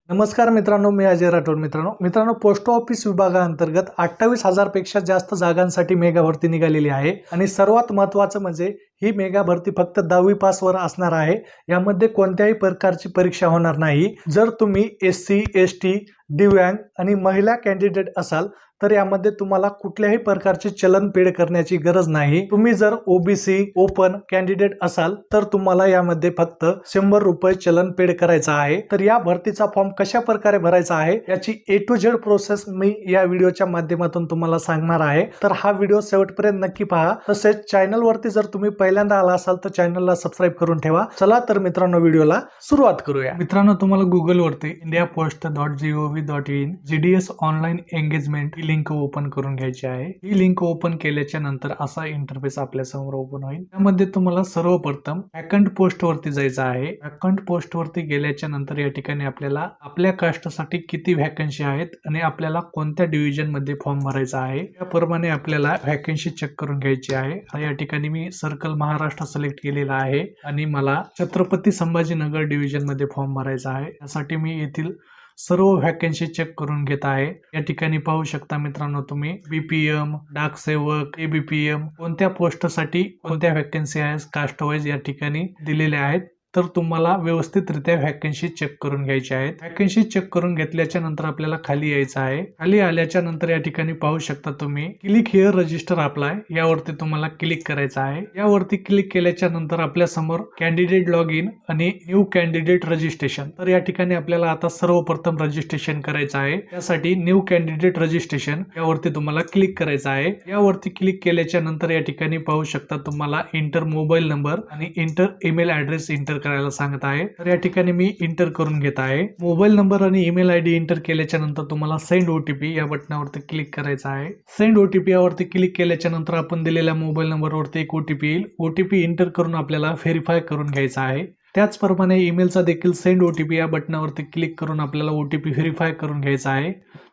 नमस्कार मित्रांनो, मी अजय राठोड. मित्रांनो पोस्ट ऑफिस विभागाअंतर्गत 28,000 पेक्षा जास्त जागांसाठी मेगा भरती निघालेली आहे आणि सर्वात महत्त्वाचं म्हणजे ही मेगा भरती फक्त 10वी पासवर असणार आहे. यामध्ये कोणत्याही प्रकारची परीक्षा होणार नाही. जर तुम्ही SC, ST, दिव्यांग आणि महिला कॅन्डिडेट असाल तर यामध्ये तुम्हाला कुठल्याही प्रकारचे चलन पेड करण्याची गरज नाही. तुम्ही जर OBC ओपन कॅन्डिडेट असाल तर तुम्हाला यामध्ये फक्त 100 रुपये चलन पेड करायचा आहे. तर या भरतीचा फॉर्म कशा प्रकारे भरायचा आहे याची A to Z प्रोसेस मी या व्हिडिओच्या माध्यमातून तुम्हाला सांगणार आहे. तर हा व्हिडिओ शेवटपर्यंत नक्की पहा. तसेच चॅनल वरती जर तुम्ही पहिल्यांदा आला असाल तर चॅनलला सबस्क्राइब करून ठेवा. चला तर मित्रांनो व्हिडिओला सुरुवात करूया. मित्रांनो तुम्हाला गुगल वरती indiapost.gov.in GDS online engagement link open करून घ्यायची आहे. ही लिंक ओपन केल्याच्या नंतर असा इंटरफेस आपल्या समोर ओपन होईल. त्यामध्ये तुम्हाला सर्वप्रथम वॅकंट पोस्ट वरती जायचं आहे. वॅकंट पोस्ट वरती गेल्याच्या नंतर या ठिकाणी आपल्याला आपल्या कास्टसाठी किती व्हॅकन्सी आहेत आणि आपल्याला कोणत्या डिव्हिजन मध्ये फॉर्म भरायचा आहे त्याप्रमाणे आपल्याला व्हॅकन्सी चेक करून घ्यायची आहे. या ठिकाणी मी सर्कल महाराष्ट्र सिलेक्ट केलेला आहे आणि मला छत्रपती संभाजीनगर डिव्हिजन मध्ये फॉर्म भरायचा आहे. यासाठी मी येथील सर्व व्हॅकन्सी चेक करून घेत आहे. या ठिकाणी पाहू शकता मित्रांनो तुम्ही BPM, डाक सेवक, ABPM कोणत्या पोस्टसाठी कोणत्या व्हॅकन्सी आहेत कास्ट वाईज या ठिकाणी दिलेल्या आहेत. तर तुम्हाला व्यवस्थितरित्या व्हॅकन्सी चेक करून घ्यायची आहेत. व्हॅकन्सी चेक करून घेतल्याच्या नंतर आपल्याला खाली यायचं आहे. खाली आल्याच्या नंतर या ठिकाणी पाहू शकता तुम्ही क्लिक हिअर रजिस्टर अप्लाय यावरती तुम्हाला क्लिक करायचं आहे. यावरती क्लिक केल्याच्या नंतर आपल्या समोर कॅन्डिडेट लॉग इन आणि न्यू कॅन्डिडेट रजिस्ट्रेशन. तर या ठिकाणी आपल्याला आता सर्वप्रथम रजिस्ट्रेशन करायचं आहे. त्यासाठी न्यू कॅन्डिडेट रजिस्ट्रेशन यावरती तुम्हाला क्लिक करायचं आहे. यावरती क्लिक केल्याच्या नंतर या ठिकाणी पाहू शकता तुम्हाला इंटर मोबाईल नंबर आणि इंटर ईमेल ऍड्रेस इंटर करायला सांगत आहे. तर या ठिकाणी मी इंटर करून घेत आहे. मोबाईल नंबर आणि ईमेल ID इंटर केल्याच्या नंतर तुम्हाला सेंड OTP या बटनावरती क्लिक करायचं आहे. सेंड OTP यावरती क्लिक केल्याच्या नंतर आपण दिलेल्या मोबाईल नंबरवरती एक OTP येईल. OTP इंटर करून आपल्याला व्हेरीफाय करून घ्यायचा आहे. त्याचप्रमाणे ईमेलचा देखील सेंड OTP या बटनावरती क्लिक करून आपल्याला OTP व्हेरीफाय करून घ्यायचा आहे.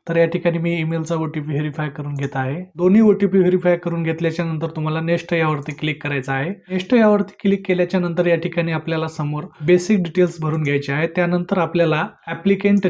तर या ठिकाणी मी ईमेलचा OTP व्हेरीफाय करून घेत आहे. दोन्ही OTP व्हेरीफाय करून घेतल्याच्या नंतर तुम्हाला नेक्स्ट यावरती क्लिक करायचं आहे. नेक्स्ट यावरती क्लिक केल्याच्या नंतर या ठिकाणी आपल्याला समोर बेसिक डिटेल्स भरून घ्यायचे आहे. त्यानंतर आपल्याला ऍप्लिकेंट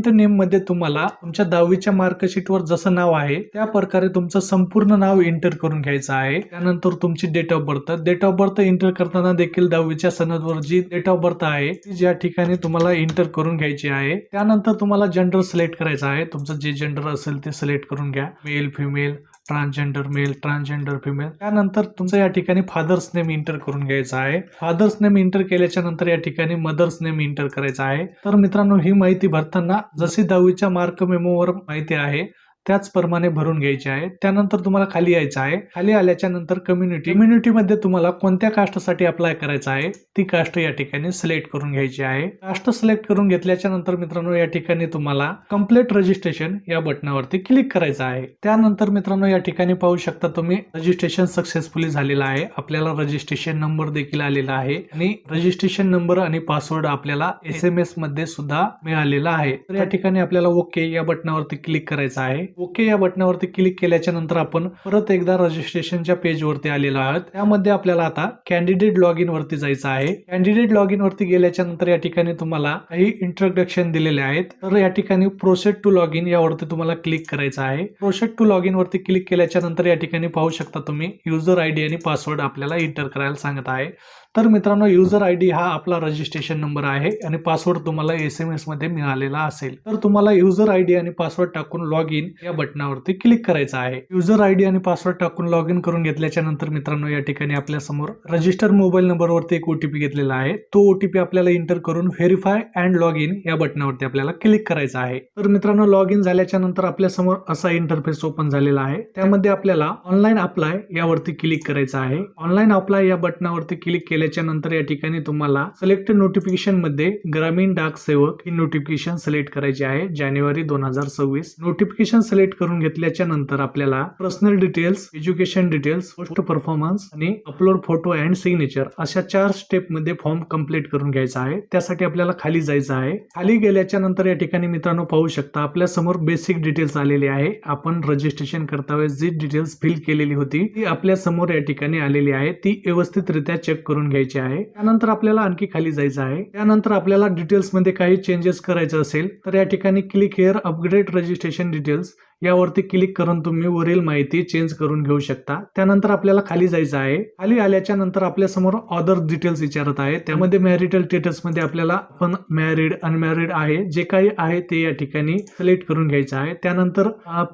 नेम मध्ये तुम्हाला तुमच्या 10वीच्या मार्कशीटवर जसं नाव आहे त्या प्रकारे तुमचं संपूर्ण नाव इंटर करून घ्यायचं आहे. त्यानंतर तुमची डेट ऑफ बर्थ इंटर करताना देखील 10वीच्या सनदवर जी डेट ऑफ बर्थ आहे ती या ठिकाणी तुम्हाला इंटर करून घ्यायची आहे. त्यानंतर तुम्हाला जेंडर सिलेक्ट करायचा आहे. तुमचं जे जेंडर असेल ते सिलेक्ट करून घ्या. Male, female, transgender male, transgender female. त्यानंतर तुमचं या ठिकाणी फादर्स नेम इंटर करून घ्यायचं आहे. फादर्स नेम इंटर केल्याच्या नंतर या ठिकाणी मदर्स नेम इंटर करायचं आहे. तर मित्रांनो ही माहिती भरताना जशी 10वीच्या मार्क मेमोवर माहिती आहे त्याचप्रमाणे भरून घ्यायचे आहे. त्यानंतर तुम्हाला खाली यायचं आहे. खाली आल्याच्या नंतर कम्युनिटी मध्ये तुम्हाला कोणत्या कास्टसाठी अप्लाय करायचं आहे ती कास्ट या ठिकाणी सिलेक्ट करून घ्यायची आहे. कास्ट सिलेक्ट करून घेतल्याच्या नंतर मित्रांनो या ठिकाणी तुम्हाला कंप्लीट रजिस्ट्रेशन या बटनावरती क्लिक करायचं आहे. त्यानंतर मित्रांनो या ठिकाणी पाहू शकता तुम्ही रजिस्ट्रेशन सक्सेसफुली झालेलं आहे. आपल्याला रजिस्ट्रेशन नंबर देखील आलेला आहे आणि रजिस्ट्रेशन नंबर आणि पासवर्ड आपल्याला SMS मध्ये सुद्धा मिळालेला आहे. तर या ठिकाणी आपल्याला ओके या बटनावरती क्लिक करायचं आहे. ओके या बटनावरती क्लिक केल्याच्या नंतर आपण परत एकदा रजिस्ट्रेशनच्या पेज वरती आलेलो आहोत. त्यामध्ये आपल्याला आता कॅन्डिडेट लॉग इन वरती जायचं आहे. कॅन्डिडेट लॉग इन वरती गेल्याच्या नंतर या ठिकाणी तुम्हाला काही इंट्रोडक्शन दिलेले आहेत. तर या ठिकाणी प्रोसेड टू लॉग इन यावरती तुम्हाला क्लिक करायचं आहे. प्रोसेड टू लॉग इन वरती क्लिक केल्याच्या नंतर या ठिकाणी पाहू शकता तुम्ही युजर ID आणि पासवर्ड आपल्याला इंटर करायला सांगत आहे. तर मित्रांनो युजर ID हा आपला रजिस्ट्रेशन नंबर आहे आणि पासवर्ड तुम्हाला SMS मध्ये मिळालेला असेल. तर तुम्हाला युजर ID आणि पासवर्ड टाकून लॉग इन या बटनावरती क्लिक करायचं आहे. युजर ID आणि पासवर्ड टाकून लॉग इन करून घेतल्याच्या नंतर मित्रांनो या ठिकाणी आपल्या समोर रजिस्टर मोबाईल नंबरवरती एक OTP घेतलेला आहे. तो OTP आपल्याला इंटर करून व्हेरीफाय अँड लॉग इन या बटनावरती आपल्याला क्लिक करायचं आहे. तर मित्रांनो लॉग इन झाल्याच्या नंतर आपल्या समोर असा इंटरफेस ओपन झालेला आहे. त्यामध्ये आपल्याला ऑनलाईन अप्लाय यावरती क्लिक करायचं आहे. ऑनलाईन अप्लाय या बटनावरती क्लिक केल्याच्या नंतर या ठिकाणी तुम्हाला सिलेक्ट नोटिफिकेशन मध्ये ग्रामीण डाक सेवक ही नोटिफिकेशन सिलेक्ट करायची आहे. जानेवारी 2026 नोटिफिकेशन सिलेक्ट करून घेतल्याच्या नंतर आपल्याला personal details, education details, post performance आणि अपलोड फोटो अँड सिग्नेचर अशा 4 स्टेप मध्ये फॉर्म कंप्लीट करून घ्यायचा आहे. त्यासाठी आपल्याला खाली जायचं आहे. खाली गेल्याच्या नंतर या ठिकाणी मित्रांनो पाहू शकता आपल्या समोर बेसिक डिटेल्स आलेली आहे. आपण रजिस्ट्रेशन करता जी डिटेल्स फिल केलेली होती ती आपल्या समोर या ठिकाणी आलेली आहे. ती व्यवस्थितरित्या चेक करून घ्यायची आहे. त्यानंतर आपल्याला आणखी खाली जायचं आहे. त्यानंतर आपल्याला डिटेल्स मध्ये काही चेंजेस करायचं असेल तर या ठिकाणी click here upgrade registration details यावरती क्लिक करून तुम्ही वरील माहिती चेंज करून घेऊ शकता. त्यानंतर आपल्याला खाली जायचं आहे. खाली आल्याच्या नंतर आपल्या समोर अदर डिटेल्स विचारत आहे. त्यामध्ये मॅरिटल स्टेटस मध्ये आपल्याला आपण मॅरिड अनमॅरिड आहे जे काही आहे ते या ठिकाणी सिलेक्ट करून घ्यायचं आहे. त्यानंतर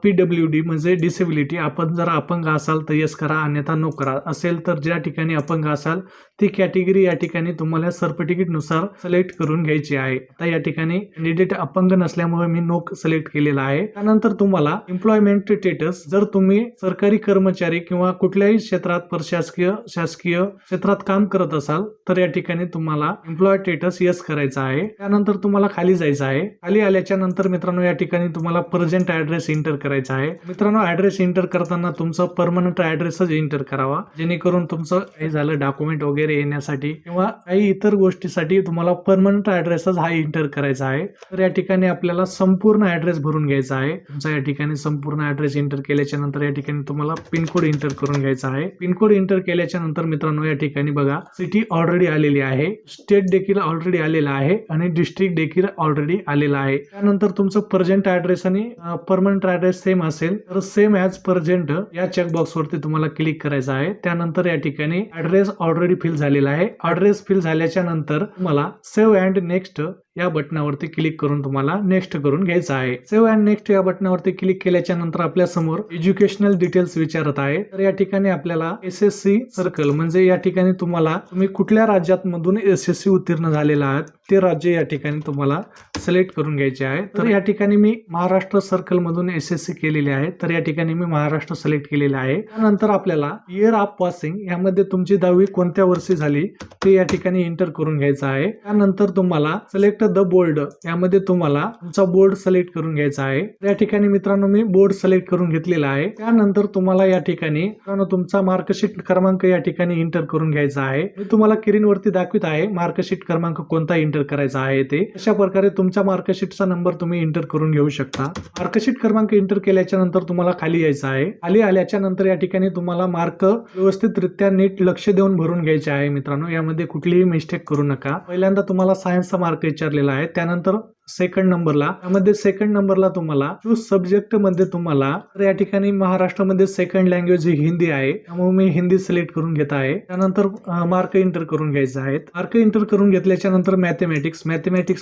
PWD म्हणजे डिसेबिलिटी, आपण जर अपंग असाल तर यस करा, अन्यथा नो करा. असेल तर ज्या ठिकाणी अपंग असाल ती कॅटेगरी या ठिकाणी तुम्हाला सर्टिफिकेट नुसार सिलेक्ट करून घ्यायची आहे. आता या ठिकाणी कॅन्डिडेट अपंग नसल्यामुळे मी नो सिलेक्ट केलेला आहे. त्यानंतर तुम्हाला एम्प्लॉयमेंट स्टेटस, जर तुम्ही सरकारी कर्मचारी किंवा कुठल्याही क्षेत्रात प्रशासकीय शासकीय क्षेत्रात काम करत असाल तर या ठिकाणी तुम्हाला एम्प्लॉय स्टेटस यस करायचं आहे. त्यानंतर तुम्हाला खाली जायचं आहे. खाली आल्याच्या नंतर मित्रांनो या ठिकाणी तुम्हाला प्रेझेंट ऍड्रेस एंटर करायचा आहे. मित्रांनो ऍड्रेस एंटर करताना तुमचं परमनंट ऍड्रेसच एंटर करावा, जेणेकरून तुमचं काही झालं डॉक्युमेंट वगैरे येण्यासाठी किंवा काही इतर गोष्टीसाठी तुम्हाला परमनंट ऍड्रेसच हा एंटर करायचा आहे. तर या ठिकाणी आपल्याला संपूर्ण ऍड्रेस भरून घ्यायचा आहे. तुमचा या ठिकाणी संपूर्ण ऍड्रेस एंटर केल्याच्या नंतर या ठिकाणी तुम्हाला पिनकोड एंटर करून घ्यायचा आहे. पिनकोड एंटर केल्याच्या नंतर मित्रांनो या ठिकाणी बघा सिटी ऑलरेडी आलेली आहे, स्टेट देखील ऑलरेडी आलेला आहे आणि डिस्ट्रिक्ट देखील ऑलरेडी आलेला आहे. त्यानंतर तुमचं प्रेझेंट ऍड्रेस आणि परमनंट ऍड्रेस सेम असेल तर सेम ॲज प्रेझेंट या चेकबॉक्स वरती तुम्हाला क्लिक करायचं आहे. त्यानंतर या ठिकाणी ऍड्रेस ऑलरेडी फिल झालेला आहे. ऍड्रेस फिल झाल्याच्या नंतर तुम्हाला सेव्ह अँड नेक्स्ट या बटनावरती क्लिक करून तुम्हाला नेक्स्ट करून घ्यायचं आहे. सेव्ह अँड नेक्स्ट या बटनावरती क्लिक केल्याच्या नंतर आपल्या समोर एज्युकेशनल डिटेल्स विचारत आहे. तर या ठिकाणी आपल्याला SSC सर्कल म्हणजे या ठिकाणी तुम्ही कुठल्या राज्यात मधून SSC उत्तीर्ण झालेला आहात ते राज्य या ठिकाणी तुम्हाला सिलेक्ट करून घ्यायचे आहे. तर या ठिकाणी मी महाराष्ट्र सर्कल मधून SSC केलेले आहे, तर या ठिकाणी मी महाराष्ट्र सिलेक्ट केलेले आहे. त्यानंतर आपल्याला इयर ऑफ पासिंग यामध्ये तुमची 10वी कोणत्या वर्षी झाली ते या ठिकाणी एंटर करून घ्यायचं आहे. त्यानंतर तुम्हाला सिलेक्ट द बोर्ड यामध्ये तुम्हाला तुमचा बोर्ड सिलेक्ट करून घ्यायचा आहे. या ठिकाणी मित्रांनो मी बोर्ड सिलेक्ट करून घेतलेला आहे. त्यानंतर तुम्हाला या ठिकाणी तुमचा मार्कशीट क्रमांक या ठिकाणी एंटर करून घ्यायचा आहे. मी तुम्हाला स्क्रीनवरती दाखवित आहे मार्कशीट क्रमांक कोणता एंटर करायचा आहे ते. अशा प्रकारे तुमच्या मार्कशीटचा नंबर तुम्ही एंटर करून घेऊ शकता. मार्कशीट क्रमांक एंटर केल्याच्या नंतर तुम्हाला खाली यायचं आहे. खाली आल्याच्या नंतर या ठिकाणी तुम्हाला मार्क व्यवस्थितरित्या नीट लक्ष देऊन भरून घ्यायचे आहे. मित्रांनो यामध्ये कुठलीही मिस्टेक करू नका. पहिल्यांदा तुम्हाला सायन्सचा मार्क विचारलेला आहे. त्यानंतर सेकंड नंबरला तुम्हाला चूज सब्जेक्ट मध्ये तुम्हाला तर या ठिकाणी महाराष्ट्रामध्ये सेकंड लँग्वेज ही हिंदी आहे, त्यामुळे मी हिंदी सिलेक्ट करून घेत आहे. त्यानंतर मार्क एंटर करून घ्यायचे आहेत. मार्क एंटर करून घेतल्याच्या नंतर मॅथमॅटिक्स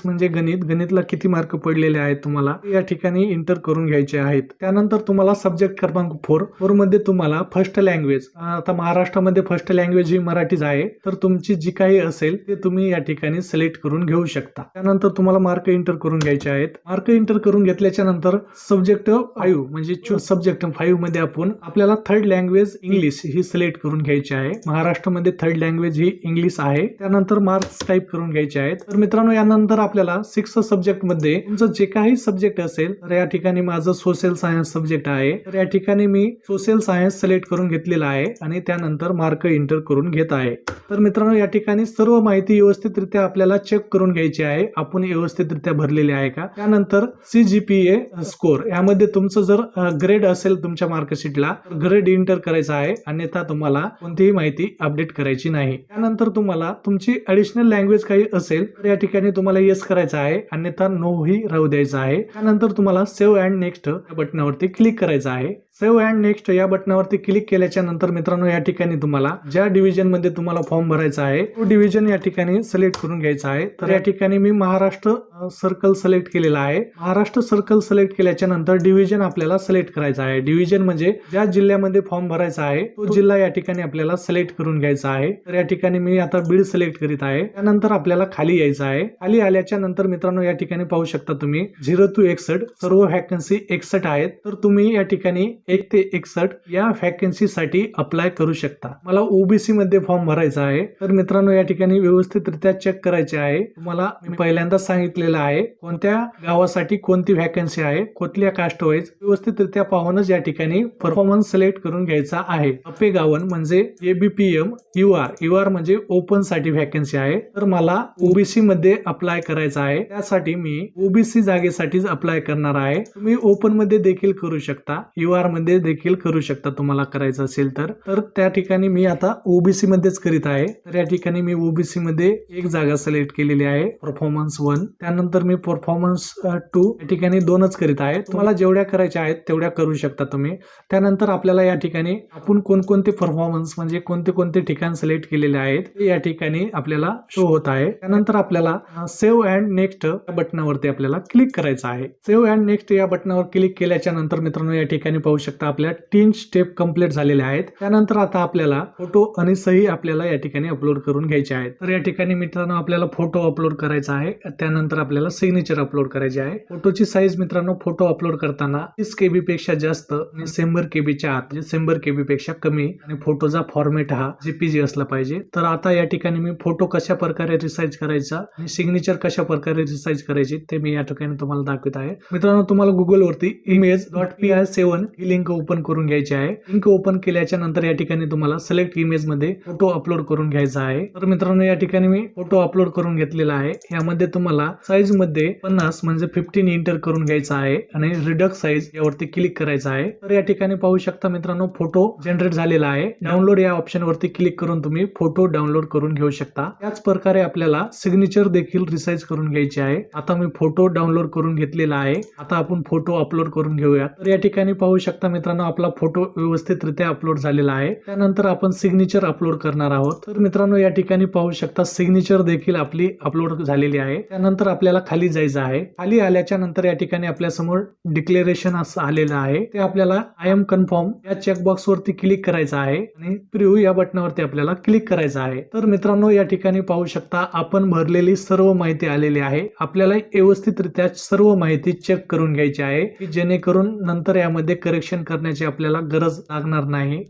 म्हणजे गणितला किती मार्क पडलेले आहेत तुम्हाला या ठिकाणी एंटर करून घ्यायचे आहेत. त्यानंतर तुम्हाला सब्जेक्ट क्रमांक 4 मध्ये तुम्हाला फर्स्ट लँग्वेज, आता महाराष्ट्रामध्ये फर्स्ट लँग्वेज ही मराठीच आहे, तर तुमची जी काही असेल ते तुम्ही या ठिकाणी सिलेक्ट करून घेऊ शकता. त्यानंतर तुम्हाला मार्क एंटर करून घ्यायचे आहेत. मार्क एंटर करून घेतल्याच्या नंतर सब्जेक्ट 5 म्हणजे चूज सब्जेक्ट 5 मध्ये आपल्याला थर्ड लँग्वेज इंग्लिश ही सिलेक्ट करून घ्यायची आहे. महाराष्ट्रामध्ये थर्ड लँग्वेज ही इंग्लिश आहे. त्यानंतर मार्क्स टाईप करून घ्यायचे आहेत. तर मित्रांनो यानंतर आपल्याला 6 सब्जेक्ट मध्ये तुमचं जे काही सब्जेक्ट असेल, तर या ठिकाणी माझं सोशल सायन्स सब्जेक्ट आहे, तर या ठिकाणी मी सोशल सायन्स सिलेक्ट करून घेतलेला आहे आणि त्यानंतर मार्क एंटर करून घेत आहे. तर मित्रांनो या ठिकाणी सर्व माहिती व्यवस्थितरित्या आपल्याला चेक करून घ्यायची आहे, आपण व्यवस्थितरित्या भरलेले आहे का. त्यानंतर CGPA स्कोर यामध्ये तुमचं जर ग्रेड असेल तुमच्या मार्कशीटला तर ग्रेड एंटर करायचा आहे, अन्यथा तुम्हाला कोणतीही माहिती अपडेट करायची नाही. त्यानंतर तुम्हाला तुमची ऍडिशनल लँग्वेज काही असेल तर या ठिकाणी तुम्हाला येस करायचं आहे, अन्यथा नो ही राहू द्यायचं आहे. त्यानंतर तुम्हाला सेव्ह अँड नेक्स्ट या बटनावरती क्लिक करायचं आहे. सेव्ह अँड नेक्स्ट या बटनावरती क्लिक केल्याच्या नंतर मित्रांनो या ठिकाणी तुम्हाला ज्या डिव्हिजन मध्ये तुम्हाला फॉर्म भरायचा आहे तो डिव्हिजन या ठिकाणी सिलेक्ट करून घ्यायचा आहे. तर या ठिकाणी मी महाराष्ट्र सर्कल सिलेक्ट केलेला आहे. महाराष्ट्र सर्कल सिलेक्ट केल्याच्या नंतर डिव्हिजन आपल्याला सिलेक्ट करायचा आहे. डिव्हिजन म्हणजे ज्या जिल्ह्यामध्ये फॉर्म भरायचा आहे तो जिल्हा या ठिकाणी आपल्याला सिलेक्ट करून घ्यायचा आहे. तर या ठिकाणी मी आता बीड सिलेक्ट करीत आहे. त्यानंतर आपल्याला खाली यायचं आहे. खाली आल्याच्या नंतर मित्रांनो या ठिकाणी पाहू शकता तुम्ही 0 to 61 सर्व व्हॅकन्सी 61 आहेत. तर तुम्ही या ठिकाणी 1 ते 61 या व्हॅकन्सी साठी अप्लाय करू शकता. मला OBC मध्ये फॉर्म भरायचा आहे. तर मित्रांनो या ठिकाणी व्यवस्थितरित्या चेक करायचे आहे. तुम्हाला मी पहिल्यांदा सांगितलेलं आहे कोणत्या गावासाठी कोणती व्हॅकन्सी आहे, कुठल्या कास्ट वाईज व्यवस्थितरित्या पाहूनच या ठिकाणी परफॉर्मन्स सिलेक्ट करून घ्यायचा आहे. अपेगावन म्हणजे ABPM UR म्हणजे ओपन साठी व्हॅकन्सी आहे. तर मला OBC मध्ये अप्लाय करायचा आहे. त्यासाठी मी OBC जागेसाठीच अप्लाय करणार आहे. तुम्ही ओपन मध्ये देखील करू शकता. UR मध्ये देखील करू शकता तुम्हाला करायचं असेल तर त्या ठिकाणी मी आता ओबीसी मध्येच करीत आहे. तर या ठिकाणी मी ओबीसी मध्ये एक जागा सिलेक्ट केलेली आहे, परफॉर्मन्स 1. त्यानंतर मी परफॉर्मन्स 2 या ठिकाणी 2च करीत आहे. तुम्हाला जेवढ्या करायच्या आहेत तेवढ्या करू शकता तुम्ही. त्यानंतर आपल्याला या ठिकाणी आपण कोणकोणते परफॉर्मन्स म्हणजे कोणते कोणते ठिकाण सिलेक्ट केलेले आहेत ते या ठिकाणी आपल्याला शो होत आहे. त्यानंतर आपल्याला सेव्ह अँड नेक्स्ट या बटनावरती आपल्याला क्लिक करायचं आहे. सेव्ह अँड नेक्स्ट या बटनावर क्लिक केल्याच्या नंतर मित्रांनो या ठिकाणी पाहू शकता आपल्या 3 स्टेप कंप्लीट झालेल्या आहेत. त्यानंतर आता आपल्याला फोटो आणि सही आपल्याला या ठिकाणी अपलोड करून घ्यायचे आहेत. तर या ठिकाणी मित्रांनो आपल्याला फोटो अपलोड करायचा आहे. त्यानंतर आपल्याला सिग्नेचर अपलोड करायचे आहे. फोटोची साईज मित्रांनो फोटो अपलोड करताना 30 KB पेक्षा जास्त आणि 100 KB च्या आत म्हणजे 100 KB पेक्षा कमी आणि फोटोचा फॉर्मॅट हा JPG असला पाहिजे. तर आता या ठिकाणी मी फोटो कशा प्रकारे रिसाइज करायचा आणि सिग्नेचर कशा प्रकारे रिसाइज करायची ते मी या ठिकाणी तुम्हाला दाखवत आहे. मित्रांनो तुम्हाला गुगल वरती image.pi7 ही लिंक ओपन करून घ्यायची आहे. लिंक ओपन केल्याच्या नंतर या ठिकाणी तुम्हाला सिलेक्ट इमेज मध्ये फोटो अपलोड करून घ्यायचा आहे. तर मित्रांनो या ठिकाणी मी फोटो अपलोड करून घेतलेला आहे. यामध्ये तुम्हाला साईज मध्ये 50 म्हणजे 15 एंटर करून घ्यायचा आहे आणि रिडक्ट साईज यावरती क्लिक करायचा आहे. तर या ठिकाणी पाहू शकता मित्रांनो फोटो जनरेट झालेला आहे. डाउनलोड या ऑप्शन वरती क्लिक करून तुम्ही फोटो डाउनलोड करून घेऊ शकता. त्याच प्रकारे आपल्याला सिग्नेचर देखील रिसाइज करून घ्यायची आहे. आता मी फोटो डाउनलोड करून घेतलेला आहे. आता आपण फोटो अपलोड करून घेऊया. तर या ठिकाणी पाहू शकता मित्रांनो आपला फोटो व्यवस्थितरित्या अपलोड झालेला आहे. त्यानंतर आपण सिग्नेचर अपलोड करणार आहोत. तर मित्रांनो या ठिकाणी पाहू शकता सिग्नेचर देखील आपली अपलोड झालेली आहे. त्यानंतर आपल्याला खाली जायचं आहे. खाली आल्याच्या नंतर या ठिकाणी आपल्या समोर डिक्लेरेशन असं आलेलं आहे. ते आपल्याला आय एम कन्फर्म या चेकबॉक्स वरती क्लिक करायचं आहे आणि प्रिव्ह्यू या बटनावरती आपल्याला क्लिक करायचं आहे. तर मित्रांनो या ठिकाणी पाहू शकता आपण भरलेली सर्व माहिती आलेली आहे. आपल्याला व्यवस्थितरित्या सर्व माहिती चेक करून घ्यायची आहे की जेणेकरून नंतर यामध्ये करेक्शन करण्याची आपल्याला गरज लागणार नाही.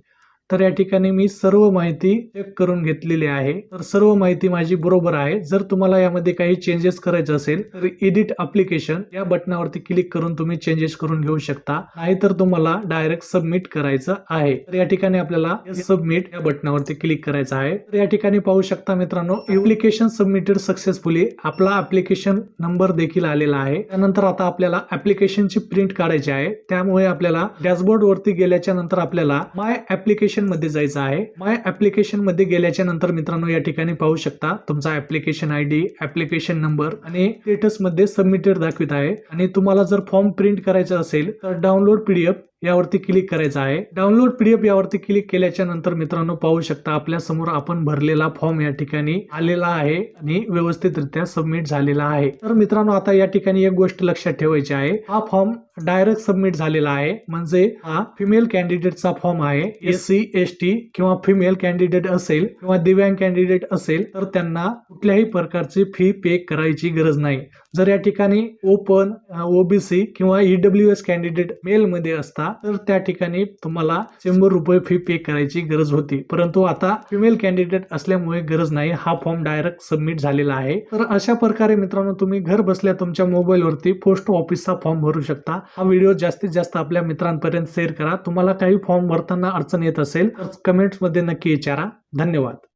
तर या ठिकाणी मी सर्व माहिती चेक करून घेतलेली आहे. तर सर्व माहिती माझी बरोबर आहे. जर तुम्हाला यामध्ये काही चेंजेस करायचे असेल तर एडिट ऍप्लिकेशन या बटनावरती क्लिक करून तुम्ही चेंजेस करून घेऊ शकता. नाहीतर तुम्हाला डायरेक्ट सबमिट करायचं आहे. तर या ठिकाणी आपल्याला सबमिट या बटनावरती क्लिक करायचं आहे. तर या ठिकाणी पाहू शकता मित्रांनो ऍप्लिकेशन सबमिटेड सक्सेसफुली आपला ऍप्लिकेशन नंबर देखील आलेला आहे. त्यानंतर आता आपल्याला ऍप्लिकेशनची प्रिंट काढायची आहे. त्यामुळे आपल्याला डॅशबोर्ड वरती गेल्याच्या नंतर आपल्याला माय ऍप्लिकेशन मध्ये जायचं आहे. माय ऍप्लिकेशन मध्ये गेल्याच्या नंतर मित्रांनो या ठिकाणी पाहू शकता तुमचा ऍप्लिकेशन ID, ऍप्लिकेशन नंबर आणि स्टेटस मध्ये सबमिटेड दाखवित आहे. आणि तुम्हाला जर फॉर्म प्रिंट करायचा असेल तर डाउनलोड PDF यावरती क्लिक करायचं आहे. डाउनलोड PDF यावरती क्लिक केल्याच्या नंतर मित्रांनो पाहू शकता आपल्या समोर आपण भरलेला फॉर्म या ठिकाणी आलेला आहे आणि व्यवस्थितरित्या सबमिट झालेला आहे. तर मित्रांनो आता या ठिकाणी एक गोष्ट लक्षात ठेवायची आहे. हा फॉर्म डायरेक्ट सबमिट झालेला आहे. म्हणजे हा फिमेल कॅन्डिडेटचा फॉर्म आहे. SC ST किंवा फिमेल कॅन्डिडेट असेल किंवा दिव्यांग कॅन्डिडेट असेल तर त्यांना कुठल्याही प्रकारची फी पे करायची गरज नाही. जर या ठिकाणी ओपन OBC किंवा EWS कॅन्डिडेट मेल मध्ये असता तर त्या ठिकाणी तुम्हाला 100 रुपये फी पे करायची गरज होती. परंतु आता फिमेल कॅन्डिडेट असल्यामुळे गरज नाही. हा फॉर्म डायरेक्ट सबमिट झालेला आहे. तर अशा प्रकारे मित्रांनो तुम्ही घर बसल्या तुमच्या मोबाईल वरती पोस्ट ऑफिसचा फॉर्म भरू शकता. हा व्हिडिओ जास्तीत जास्त आपल्या मित्रांपर्यंत शेअर करा. तुम्हाला काही फॉर्म भरताना अडचण येत असेल तर कमेंट्स मध्ये नक्की विचारा. धन्यवाद.